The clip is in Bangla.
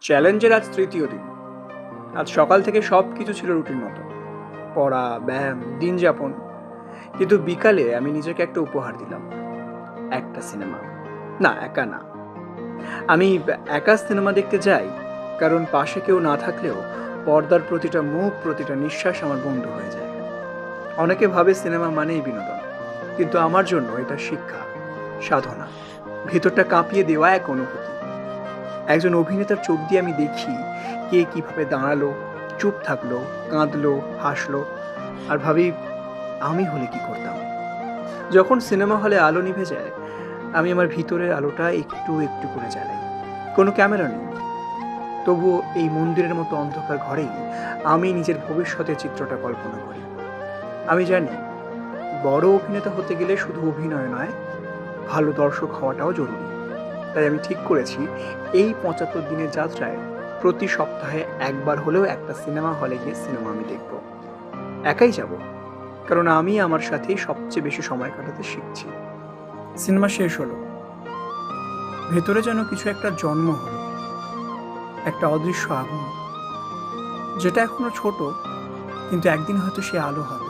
চ্যালেঞ্জের আজ তৃতীয় দিন। আজ সকাল থেকে সব কিছু ছিল রুটিন মতো, পড়া, ব্যায়াম, দিন যাপন। কিন্তু বিকালে আমি নিজেকে একটা উপহার দিলাম, একটা সিনেমা। না, একা না। আমি একা সিনেমা দেখতে যাই, কারণ পাশে কেউ না থাকলেও পর্দার প্রতিটা মুখ, প্রতিটা নিঃশ্বাস আমার বন্ধু হয়ে যায়। অনেকে ভাবে সিনেমা মানেই বিনোদন, কিন্তু আমার জন্য এটা শিক্ষা, সাধনা, ভেতরটা কাঁপিয়ে দেওয়া এক অনুভূতি। একজন অভিনেতার চোখ দিয়ে আমি দেখি কে কিভাবে দাঁড়ালো, চুপ থাকলো, কাঁদলো, হাসলো, আর ভাবি আমি হলে কি করতাম। যখন সিনেমা হলে আলো নিভে যায়, আমি আমার ভিতরের আলোটা একটু একটু করে জ্বালাই। কোনো ক্যামেরা নেই, তবুও এই মন্দিরের মতো অন্ধকার ঘরেই আমি নিজের ভবিষ্যতের চিত্রটা কল্পনা করি। আমি জানি বড় অভিনেতা হতে গেলে শুধু অভিনয় নয়, ভালো দর্শক হওয়াটাও জরুরি। তাই আমি ঠিক করেছি এই ৭৫ দিনের যাত্রায় প্রতি সপ্তাহে একবার হলেও একটা সিনেমা হলে গিয়ে সিনেমা আমি দেখব। একাই যাব, কারণ আমি আমার সাথেই সবচেয়ে বেশি সময় কাটাতে শিখছি। সিনেমা শেষ হলো, ভেতরে যেন কিছু একটা জন্ম হলো, একটা অদৃশ্য আগুন, যেটা এখনো ছোট, কিন্তু একদিন হয়তো সে আলো হবে।